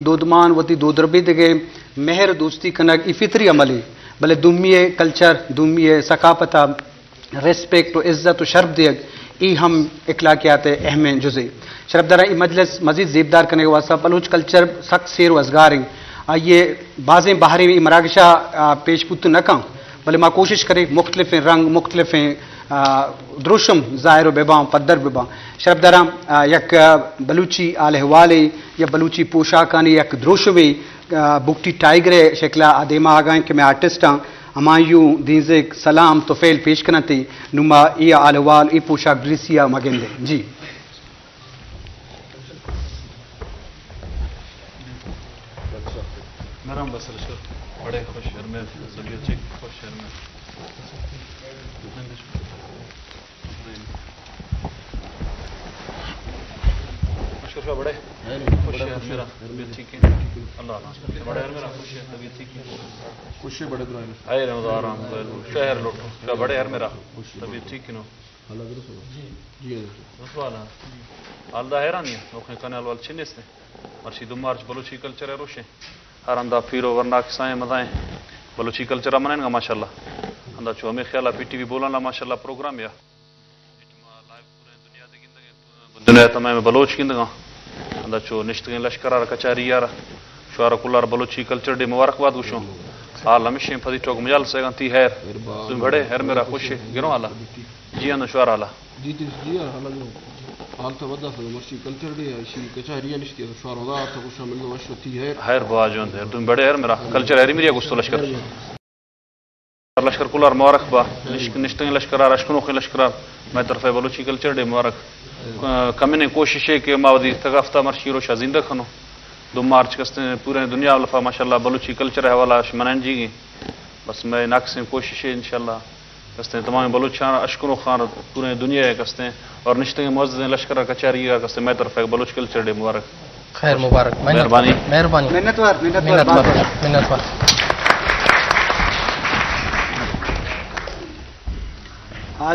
दोदमान वती दोदरबिदगे मेहर दोस्ती कनक इफित्री अमली भले दुमिये कल्चर दुमिये सकाफता रेस्पेक्ट और इज्जत और शर्फ दियग ई हम इखलाकियात अहम जुज़े शरफदारा ई मजलिस मजीद जेबदार करने के वास्ता बलूच कल्चर सख्त शेर वजगार ये बाज़ें बाहरी मरागशा पेशपुत न कं भले माँ कोशिश करें मुख्तलिफ रंग मुख्तलिफ द्रुशम ज़ाहिर बेबां पद्दर बेबां शरफदारा यक बलूची आलहवाले या बलूची पोशाकानी यक द्रुशवे बुकटी टाइगरे शक्ला आदेमा आगाएं कि मैं आर्टिस्ट हाँ हमायूं दीजिक सलाम तो फेल पेश करती नुमा ये आलवाल ये पोशाक ड्रेसिया मगेंदे जी नरम बसर बड़े खुश में सभी अच्छे खुश में शुक्र बड़े खुश मेरा ठीक है अल्लाह बड़े मेरा खुश है तबीयत ठीक है खुश है बड़े दुआ आए रमजान आराम शहर लौटो बड़े यार मेरा तबीयत ठीक है नो जी बस वाला आलदा हैरान है ओखे कनाल वाल छिनेस ने मर्शी दो मार्च बलूची कल्चर है रोशे हरंदा फिरो वरना किसाएं मदाएं बलूची कल्चर मनाएंगा माशाल्लाह अंदा चो हमें ख्याल पीटीवी बोलना माशाल्लाह प्रोग्राम या लाइव पूरे दुनिया तमाम बलोच किंदगा अंदा चो निश्तगे लश्कर कचारी यार शुआरा कुल्लार बलूची कल्चर डे मुबारकबाद गुशो हाल हमेशा फदी टोक मजाल सेगा ती हैर तुम बड़े हैर मेरा खुश है गिरो आला जी अंदा शुआरा आला जी हाला हाल तो वदा से मर्शी कल्चर डे शी कचारिया निश्ती शुआरा दा तो कुछ मिल दो वश ती हैर बाजों है तुम बड़े हैर मेरा कल्चर हैरी मेरी गुस्तो लश्कर लश्कर कुल्लार मुबारकबा निश्तगे लश्कर अशकुनो के लश्कर मैं तरफे बलूची कल्चर डे मुबारक कमिने कोशिश है कि मावदी तगाफ्ता मर्शीरो शाजिंदा खनो 2 मार्च कस्ते पूरे दुनिया लफा माशाल्लाह बलूची कल्चर है वाला मनान जी बस मैं नाकस कोशिश है इंशाल्लाह कस्ते तमाम बलूचान अशकुरो खान पूरे दुनिया है कस्ते और निश्ते मुअज्जिज़ लश्कर कचारी कस्ते मैं तरफ बलूच कल्चर डे मुबारक खैर मुबारक मेहरबानी मेहरबानी मिन्नतवार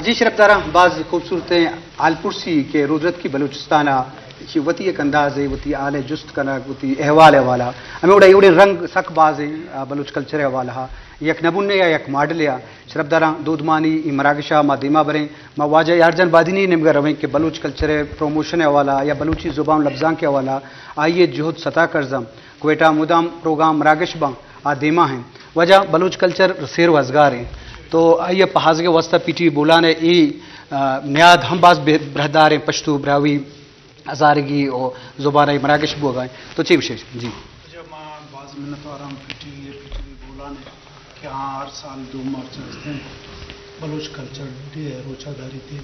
जी शरफदारा बाज़ खूबसूरत आलपुरसी के रुजरत की बलूचिस्ताना वती एक अंदाज है वती आले जुस्त कनक वती अहवाल वाला हमें उड़ा उड़े रंग सख बाज बलूच कल्चर वाला यक नबुन्ने या यक मॉडल या शरफदारा दूधमानी मरागशा मा दीमा बरें मा वाजा यारजन बादिनी ने मगर रवें कि बलूच कल्चर प्रमोशन वाला या बलूची जुबान लफ्जां के वाला आइए जुहद सता करजम कोयटा मुदाम प्रोग्राम मरागश बां आदिमा हैं वजह बलूच कल्चर शेर वजगार हैं तो आइए पहाज के वास्ता पीटी बोलाने ई नियाद हम बाज बरहदार पश्तू ब्रावी हजारगी और जुबान मराकश बो गए तो ची विशेष जी जब बाज मिन्नत आराम पीटी बोलाने कि हाँ हर साल 2 मार्च बलूच कल्चर डे रोचादारी थी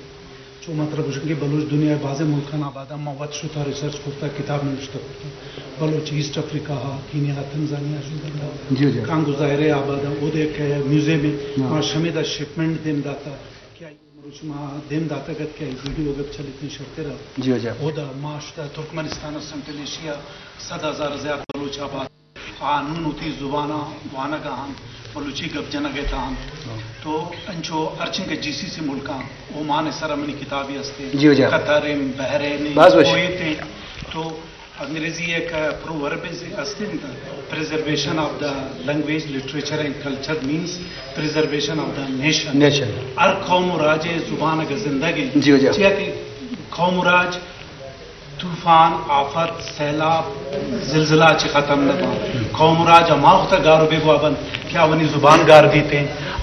जो मतलब उसके बलूच दुनिया बाज़ मुल्कान आबादा मवत शुता रिसर्च करता किताब में निश्चित करता Baloch east Africa Kenya Tanzania शुदा कांगो ज़ाहिर आबादा वो देख म्यूजियम में वहाँ शमीदा शिपमेंट देम दाता क्या देम दाता गत क्या वीडियो गत चली इतनी शर्ते रहा जी जी ओदा माशदा तुर्कमेनिस्तान सेंट्रल एशिया 7,000 ज़्यादा बलूच आबाद कानून होती जुबाना वाना का हम बलूची गप जना गए था तो अंचो अर्चिंग के जीसीसी मुल्का ओमान सर अपनी किताबी हस्ते कतर बहरीन कुवैत तो अंग्रेजी एक प्रोवर्ब हस्ते preservation of the language literature and culture means preservation of the nation हर कौम राज जुबान का जिंदगी कौम राज तूफान आफत सैलाब जिलजिला च खत्म न कौम राज अमाख्त गार बेगवाबन क्या अवनी जुबान गार बीते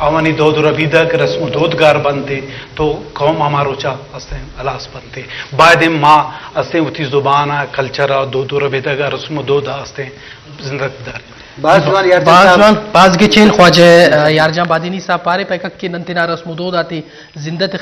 अवनी दौद रबीदक रस्म दोद गार बनते तो कौम हमारो चा हस्ते अलास बनते बाद माँ हस्ते उठी जुबान कल्चर दौद रबीदक रस्म दोद हस्ते जिंदगी बाज के चेन ख्वाजे यारजा बादिनी सा पारे पैक के नंतिना रस्म दोद आती जिंदत